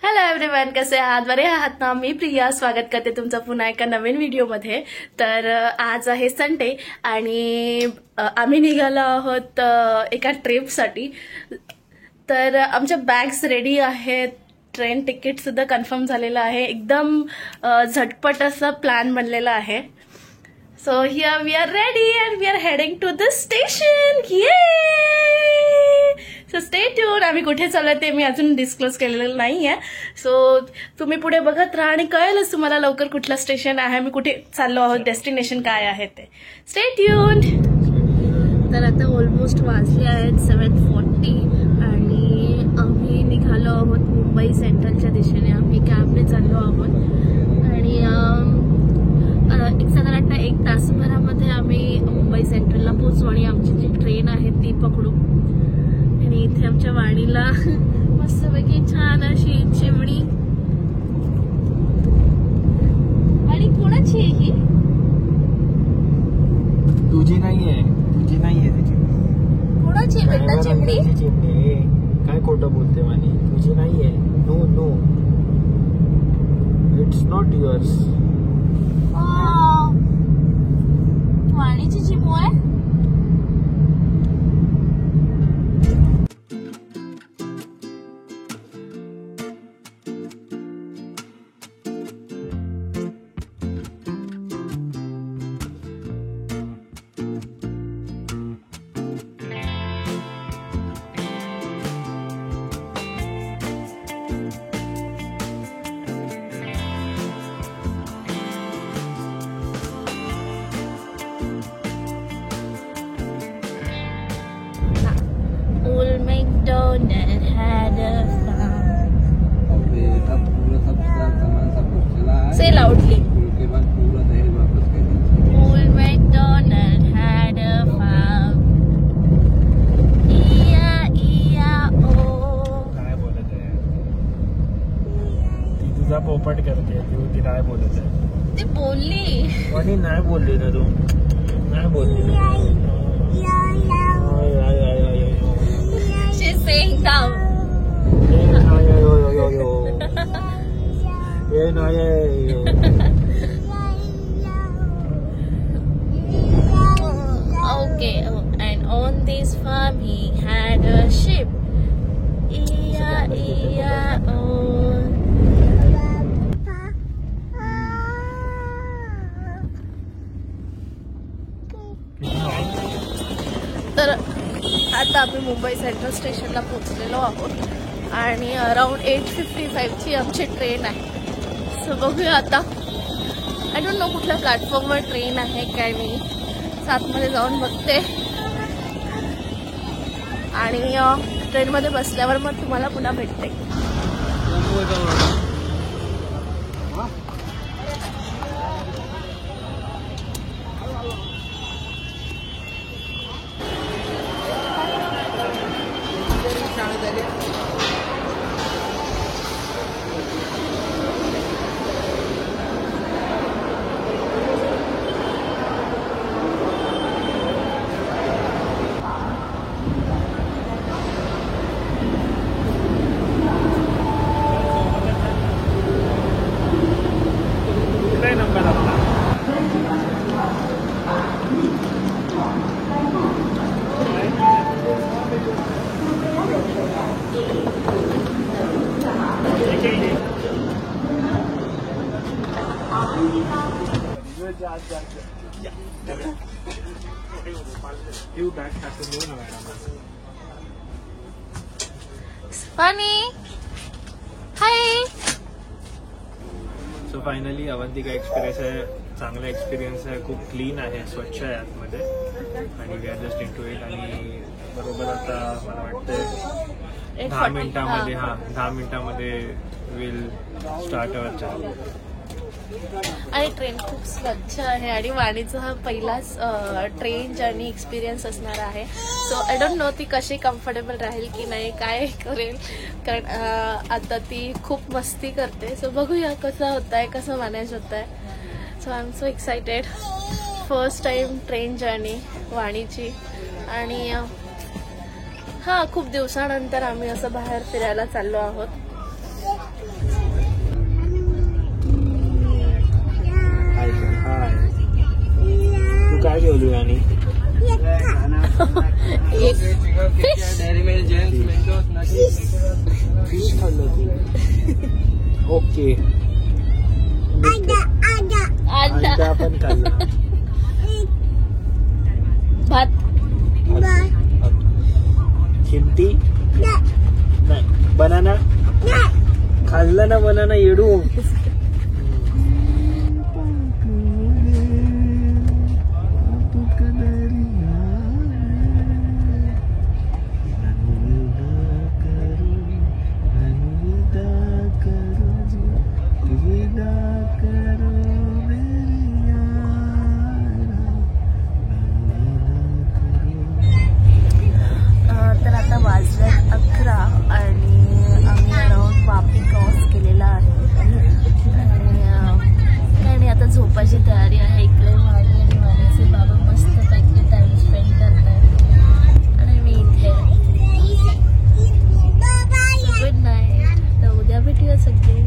Hello everyone, कसे आहात? बरे आहात ना? मी प्रिया स्वागत करते तुमचं पुन्हा एका नवीन व्हिडिओमध्ये। तर आज आहे संडे आणि आम्ही निघालो आहोत एका ट्रिपसाठी। तर आमच्या बॅग्स रेडी आहेत, ट्रेन तिकीट सुद्धा कन्फर्म झालेलं आहे, एकदम झटपट असा प्लॅन बनलेला आहे। So here we are ready and we are heading to the station. So stay tuned. आम्ही कुठे चाललोय ते मी अजून डिस्क्लोज केलेलं नाहीये, सो तुम्ही पुढे बघत राहा आणि कळेलच तुम्हाला लवकर कुठलं स्टेशन आहे, मी कुठे चाललो आहोत, डेस्टिनेशन काय आहे ते। Stay tune. तर आता ऑलमोस्ट वाजले आहेत 7:40 आणि आम्ही निघालो आहोत मुंबई सेंट्रलच्या दिशेने। आम्ही कॅबने चाललो आहोत आणि एक साधारणतः 1 तासभरामध्ये आम्ही मुंबई सेंट्रलला पोहोचू आणि आमची जी ट्रेन आहे ती पकडू। आणि इथे आमच्या वाणीला मस्तपैकी छान अशी चिमणी। आणि कोणाची आहे ही? तुझी नाहीये, तुझी नाहीये त्याची। कोणाची बेटा चिमणी? चिमणी काय खोटं बोलते वाणी, तुझी नाहीये। No no, it's not yours. वाणीची चिमू आहे। Old MacDonald had a farm. Say loudly. Old MacDonald had a farm. E-I-E-I-O. काय बोलत आहे ती? तुझा पोपट करते ती काय बोलत आहे? ती बोलली वाणी नाही बोलली ना तू, नाही बोलली। She's saying down. Okay, and on this farm he had a sheep. E-I-E-I-O. तर आता आम्ही मुंबई सेंट्रल स्टेशनला पोहोचलेलो आहोत आणि अराउंड 8:55 ची आमची ट्रेन आहे। सो बघूया आता, आय डोंट नो कुठल्या प्लॅटफॉर्मवर ट्रेन आहे काय, मी सातमध्ये जाऊन बघते आणि ट्रेनमध्ये बसल्यावर मग तुम्हाला पुन्हा भेटते। Funny. Hi. So finally Avantika experience आहे, चांगला एक्सपिरियन्स आहे, खूप क्लीन आहे, स्वच्छ आहे आतमध्ये आणि we are just into it. आणि बरोबर आता मला वाटतं 10 मिनिटामध्ये 10 मिनिटामध्ये विल स्टार्ट अवर जर्नी। आणि ट्रेन खूप स्वच्छ आहे आणि वाणीचा हा पहिलाच ट्रेन जर्नी एक्सपिरियन्स असणार आहे। सो आय डोंट नो ती कशी कम्फर्टेबल राहील की नाही, काय करेल, कारण आता ती खूप मस्ती करते। सो बघूया कसं होत आहे, कसं मॅनेज होत आहे। So I am so excited, first time train journey वाणीची। आणि खूप दिवसानंतर आम्ही असं बाहेर फिरायला चाललो आहोत। हाय तू काय जेवली आणि फिश खाल्लं तू ओके अंडा पण खाल्ला भात चिमटी नाही बनाना खाल्लं ना बनाना येडू तर आता वाजल्यात 11 आणि आम्ही अराउंड वापी क्रॉस केलेला आहे आणि आता झोपायची तयारी आहे. इकडे वाणी आणि वाणीचे बाबा मस्त पैकी टाइम स्पेंड करतात आणि मी इथे. Good night. तर उद्या भेटूया सगळे.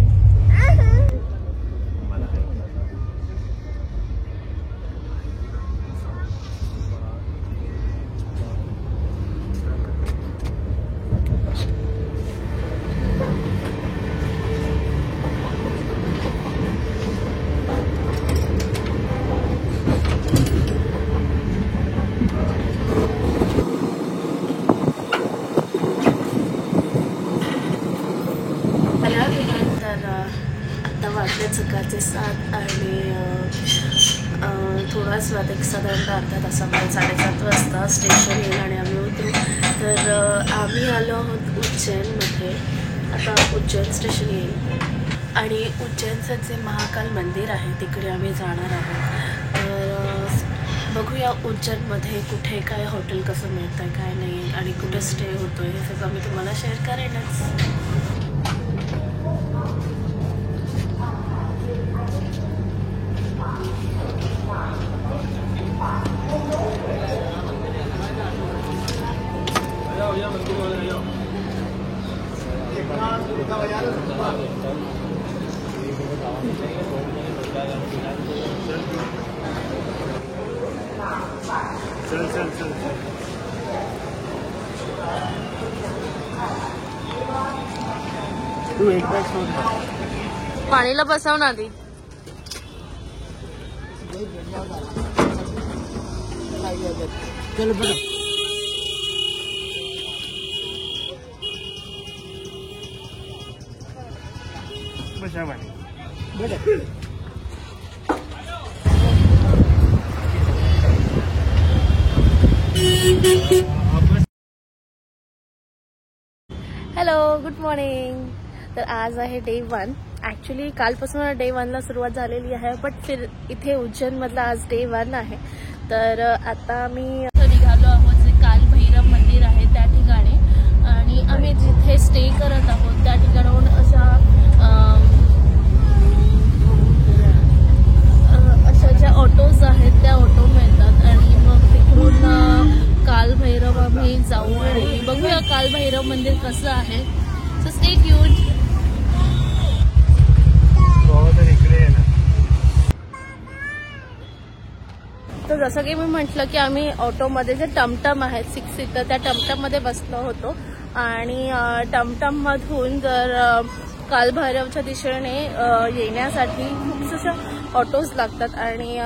आता वाजले सकाळचे 7 आणि थोडाच वाद एक साधारणतः अर्धा तासामध्ये 7:30 वाजता स्टेशन येईल आणि आम्ही उतरू. तर आम्ही आलो आहोत उज्जैनमध्ये. आता उज्जैन स्टेशन येईल आणि उज्जैनचं जे महाकाल मंदिर आहे तिकडे आम्ही जाणार आहोत. तर बघूया उज्जैनमध्ये कुठे काय हॉटेल कसं मिळतं आहे काय नाही आणि कुठे स्टे होतो आहे हे सगळं मी तुम्हाला शेअर करेनच. चल चल चल तू एक बॅग सोड पाणीला बसव ना आधी. चल बरं बसा बरं. Hello good morning. तर आज आहे डे 1. ॲक्च्युली कालपासून डे 1ला सुरुवात झालेली आहे बट फिर इथे उज्जैनमधला आज डे 1 आहे. तर आता आम्ही निघालो आहोत जे काल भैरव मंदिर आहे त्या ठिकाणी आणि आम्ही जिथे स्टे करत आहोत त्या ठिकाणाहून अशा ज्या ऑटोज आहेत त्या ऑटो मिळतात आणि मग तिकडून काल भैरव आम्ही जाऊ आणि बघूया काल भैरव मंदिर कसं आहे. So stay tuned. तर जसं की मी म्हटलं की आम्ही ऑटोमध्ये जे टमटम आहेत 6 सीटर त्या टमटममध्ये बसलो होतो आणि टमटममधून जर कालभैरवच्या दिशेने येण्यासाठी खूपशा ऑटोज लागतात आणि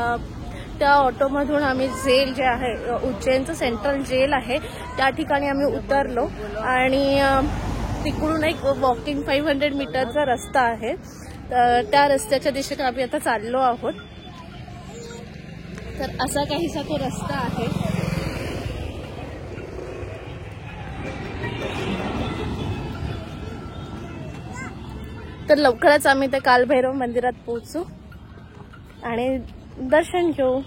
त्या ऑटोमधून आम्ही जेल जे आहे उज्जैनचं सेंट्रल जेल आहे त्या ठिकाणी आम्ही उतरलो आणि तिकडून एक वॉकिंग 500 मीटरचा रस्ता आहे. तर त्या रस्त्याच्या दिशेने आम्ही आता चाललो आहोत. तर असा काहीसा तो रस्ता आहे. तर लवकरच आम्ही त्या कालभैरव मंदिरात पोहोचू आणि दर्शन घेऊ.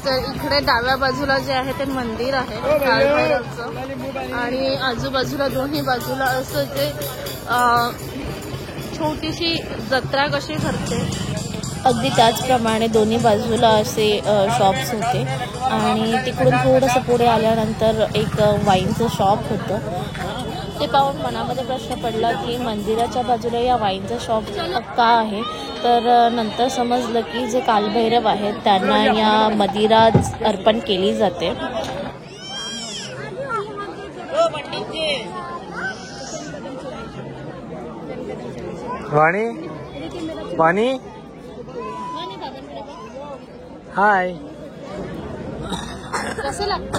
तर इकडे डाव्या बाजूला जे आहे ते मंदिर आहे कालभैरवचं आणि आजूबाजूला दोन्ही बाजूला असं जे छोटीशी जत्रा कशी भरते अगदी त्याचप्रमाणे दोन्ही बाजूला असे शॉप्स होते आणि तिकडून थोडंसं पुढे आल्यानंतर एक वाईनचं शॉप होतं. ते पाहून मनामध्ये प्रश्न पडला की मंदिराच्या बाजूला या वाईनचं शॉप का आहे. तर नंतर समजलं की जे कालभैरव आहेत त्यांना या मदिरा अर्पण केली जाते. वाणी वाणी हाय, कसं लागतं?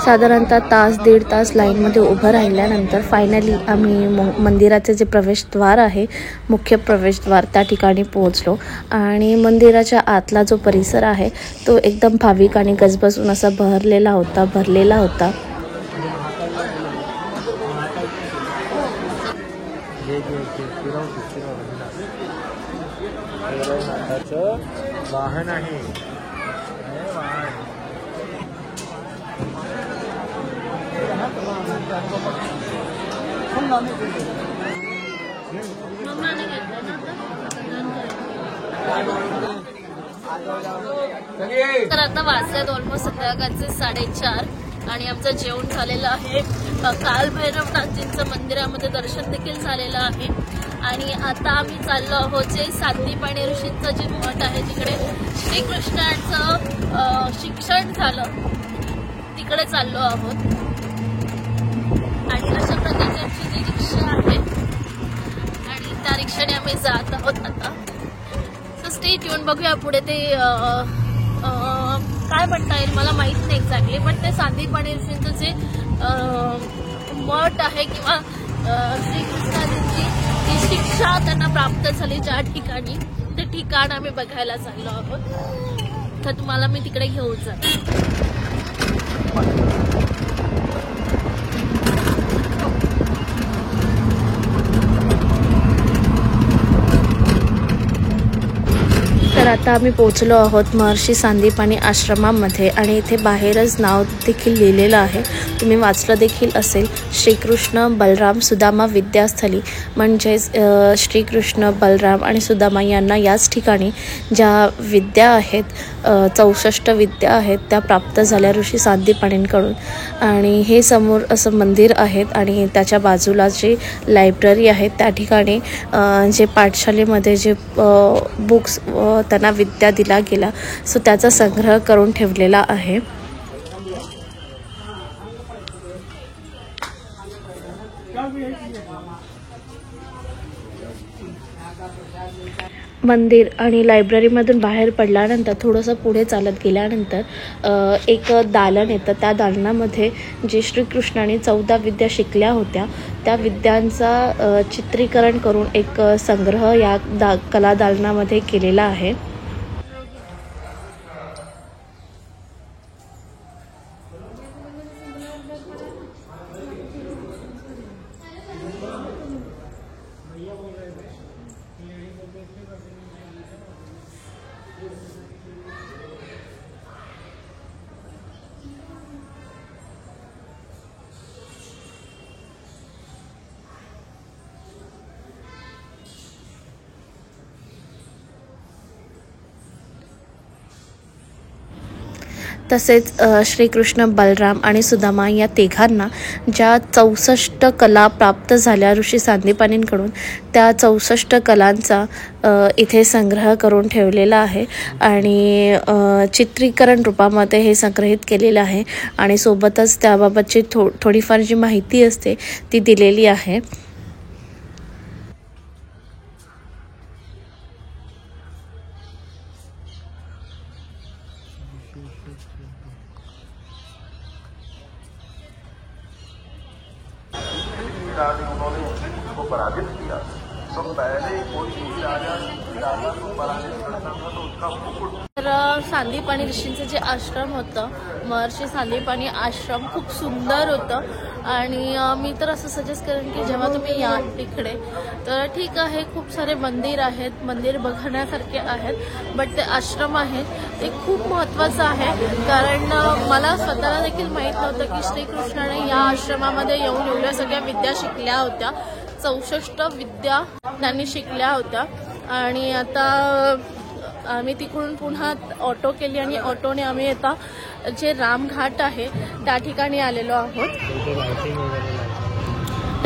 साधारणतः तास दीड तास लाईनमध्ये उभं राहिल्यानंतर फायनली आम्ही मंदिराचे जे प्रवेशद्वार आहे, मुख्य प्रवेशद्वार, त्या ठिकाणी पोहोचलो. आणि मंदिराच्या आतला जो परिसर आहे तो एकदम भाविकांनी गजबजून असा भरलेला होता. वाहन आहे. तर आता वाजल्यात ऑलमोस्ट संध्याकाळचे 4:30 आणि आमचं जेवण झालेलं आहे. कालभैरवनाथजींचं मंदिरामध्ये दर्शन देखील झालेलं आहे. आणि आता आम्ही चाललो आहोत जे सांदीपणी ऋषींचं जे मठ आहे, जिकडे श्रीकृष्णाचं शिक्षण झालं, तिकडे चाललो आहोत. आणि अशा प्रकारची आमची जी रिक्षा आहे आणि त्या रिक्षाने आम्ही जात आहोत आता. So stay tune. बघूया पुढे ते काय म्हणता येईल मला माहित नाही एक्झॅक्टली, पण ते सांदीपणी ऋषींचं जे मठ आहे किंवा श्रीकृष्णाजींची जी शिक्षा त्यांना प्राप्त झाली ज्या ठिकाणी, ते ठिकाण आम्ही बघायला चाललो आहोत. तर तुम्हाला मी तिकडे घेऊन जाते. तर आता आम्ही पोहोचलो आहोत महर्षी सांदीपनी आश्रमामध्ये आणि इथे बाहेरच नाव देखील लिहिलेलं आहे, तुम्ही वाचलं देखील असेल, श्रीकृष्ण बलराम सुदामा विद्यास्थली. म्हणजेच श्रीकृष्ण बलराम आणि सुदामा यांना याच ठिकाणी ज्या विद्या आहेत, 64 विद्या आहेत, त्या प्राप्त झाल्या ऋषी सांदीपनींकडून. आणि हे समोर असं मंदिर आहेत आणि त्याच्या बाजूला जी लायब्ररी आहे त्या ठिकाणी जे पाठशालेमध्ये जे बुक्स त्यांना विद्या दिला गेला, सो त्याचा संग्रह करून ठेवलेला आहे. मंदिर आणि लायब्ररीमधून बाहेर पडल्यानंतर थोडंसं पुढे चालत गेल्यानंतर एक दालन येतं. त्या दालनामध्ये जे श्रीकृष्णाने 14 विद्या शिकल्या होत्या त्या विद्यांचा चित्रीकरण करून एक संग्रह या कला दालनामध्ये केलेला आहे. तसेच श्रीकृष्ण बलराम आणि सुदामा या तिघांना ज्या 64 कला प्राप्त झाल्या ऋषी सांदीपनींकडून, त्या 64 कलांचा इथे संग्रह करून ठेवलेला आहे आणि चित्रीकरण रूपामध्ये हे संग्रहित केलेलं आहे. आणि सोबतच त्याबाबतची थोडीफार जी माहिती असते ती दिलेली आहे. उन्होंने उसको पराजित किया. सब पहले कोई राजा को पराजित करता था तो उसका मुकुट. तर सांदीपनी ऋषींचं जे आश्रम होतं, महर्षी सांदीपनी आश्रम, खूप सुंदर होतं. आणि मी तर असं सजेस्ट करेन की जेव्हा तुम्ही या तिकडे, तर ठीक आहे खूप सारे मंदिर आहेत, मंदिर बघण्यासारखे आहेत, बट ते आश्रम आहे ते खूप महत्त्वाचं आहे. कारण मला स्वतःला देखील माहीत नव्हतं की श्रीकृष्णाने या आश्रमामध्ये येऊन एवढ्या सगळ्या विद्या शिकल्या होत्या. 64 विद्या त्यांनी शिकल्या होत्या. आणि आता आम्ही तिकडून पुन्हा ऑटो केली आणि ऑटोने आम्ही आता जे रामघाट आहे त्या ठिकाणी आलेलो आहोत.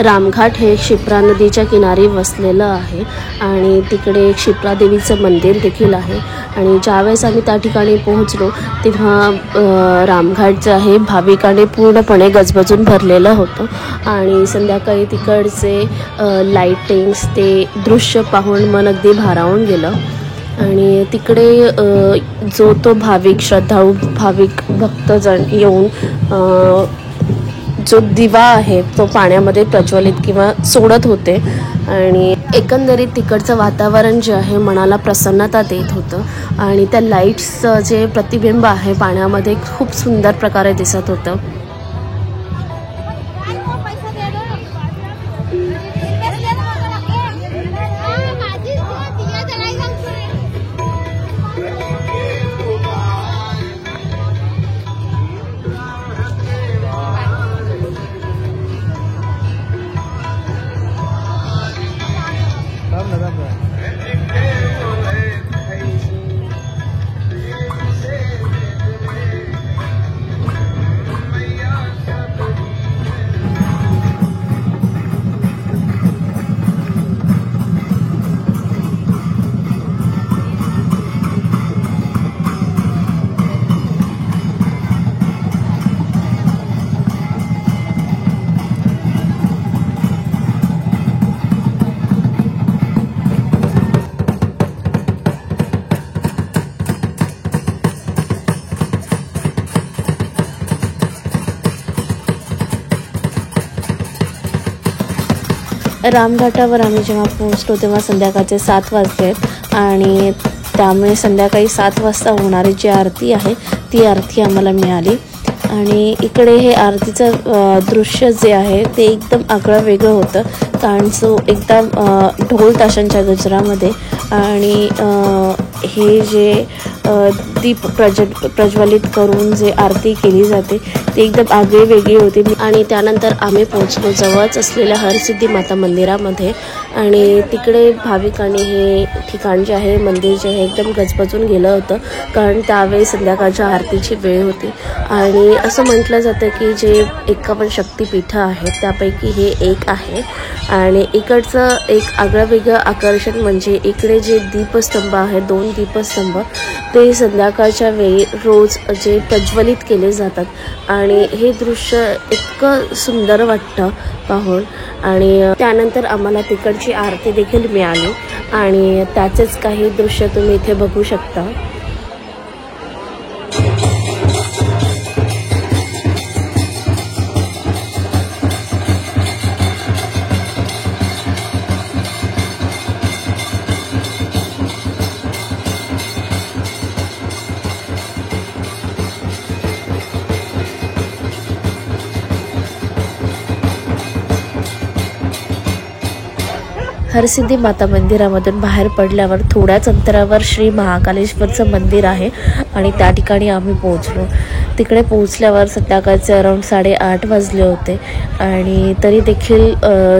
रामघाट हे क्षिप्रा नदीच्या किनारी वसलेलं आहे आणि तिकडे एक क्षिप्रा देवीचं मंदिर देखील आहे. आणि ज्यावेळेस आम्ही त्या ठिकाणी पोहोचलो तेव्हा रामघाट जे आहे भाविकांनी पूर्णपणे गजबजून भरलेलं होतं. आणि संध्याकाळी तिकडचे लाईटिंग्स ते दृश्य पाहून मन अगदी भारावून गेलं. आणि तिकडे जो तो श्रद्धाळू भाविक भक्तजण येऊन जो दिवा आहे तो पाण्यामध्ये प्रज्वलित किंवा सोडत होते. आणि एकंदरीत तिकडचं वातावरण जे आहे मनाला प्रसन्नता देत होतं. आणि त्या लाईट्सचं जे प्रतिबिंब आहे पाण्यामध्ये खूप सुंदर प्रकारे दिसत होतं. रामघाटावर आम्ही जेव्हा पोहोचलो तेव्हा संध्याकाळचे 7 वाजले आणि त्यामुळे संध्याकाळी 7 वाजता होणारी जी आरती आहे ती आरती आम्हाला मिळाली. आणि इकडे हे आरतीचं दृश्य जे आहे ते एकदम आगळं वेगळं होतं. कारण जो एकदम ढोल ताशांच्या गजरामध्ये आणि हे जे दीप प्रज्वलित करून जे आरती केली जाते ती एकदम आगळी वेगळी होती. आणि त्यानंतर आम्ही पोहोचलो जवळच असलेल्या हरसिद्धी माता मंदिरामध्ये. आणि तिकडे भाविकांनी हे ठिकाण जे आहे मंदिर जे आहे एकदम गजबजून गेलं होतं. कारण त्यावेळी संध्याकाळच्या आरतीची वेळ होती. आणि असं म्हटलं जातं की जे 51 शक्तिपीठं आहेत त्यापैकी हे एक आहे. आणि इकडचं एक आगळं वेगळं आकर्षण म्हणजे इकडे जे दीपस्तंभ आहे 2 दीपस्तंभ ते संध्याकाळच्या वेळी रोज जे प्रज्वलित केले जातात. आणि हे दृश्य इतकं सुंदर वाटतं पाहून. आणि त्यानंतर आम्हाला तिकडची आरती देखील मिळाली आणि त्याचेच काही दृश्य तुम्ही इथे बघू शकता. हरसिद्धी माता मंदिरामधून बाहेर पडल्यावर थोड्याच अंतरावर श्री महाकालेश्वरचं मंदिर आहे आणि त्या ठिकाणी आम्ही पोहोचलो. तिकडे पोहोचल्यावर संध्याकाळचे अराऊंड 8:30 वाजले होते. आणि तरी देखील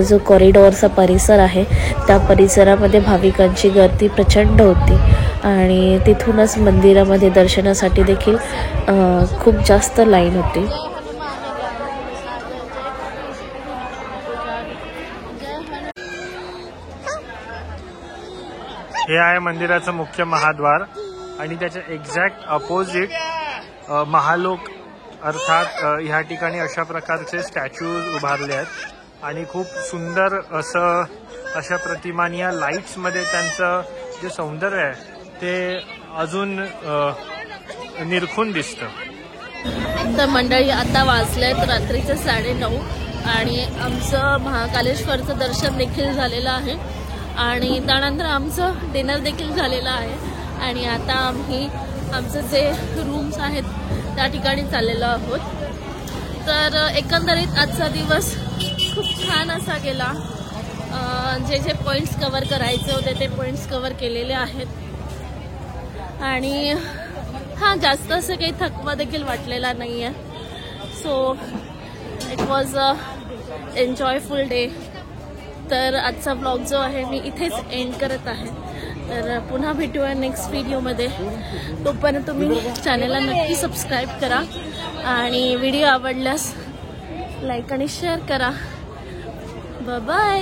जो कॉरिडॉरचा परिसर आहे त्या परिसरामध्ये भाविकांची गर्दी प्रचंड होती. आणि तिथूनच मंदिरामध्ये दर्शनासाठी देखील खूप जास्त लाईन होती. हे आहे मंदिराचं मुख्य महाद्वार आणि त्याच्या एक्झॅक्ट अपोजिट महालोक अर्थात ह्या ठिकाणी अशा प्रकारचे स्टॅच्यूज उभारले आहेत आणि खूप सुंदर अशा प्रतिमानी या लाईट्समध्ये त्यांचं जे सौंदर्य आहे ते अजून निरखून दिसतं. तर मंडळी आता वाजलेत रात्रीचे 9:30 आणि आमचं महाकालेश्वरचं दर्शन देखील झालेलं आहे आणि त्यानंतर आमचं डिनर देखील झालेलं आहे. आणि आता आम्ही आमचं जे रूम्स आहेत त्या ठिकाणी चाललेलो आहोत. तर एकंदरीत आजचा दिवस खूप छान असा गेला. जे जे पॉईंट्स कव्हर करायचे होते ते पॉईंट्स कव्हर केलेले आहेत. आणि जास्त असं काही थकवा देखील वाटलेला नाही आहे. So it was a enjoyful day. तर आजचा ब्लॉग जो आहे मी इथेच एंड करत आहे. तर पुन्हा भेटूया नेक्स्ट व्हिडिओमध्ये. तोपर्यंत तुम्ही चॅनलला नक्की सबस्क्राईब करा आणि व्हिडिओ आवडल्यास लाईक आणि शेअर करा. Bye bye.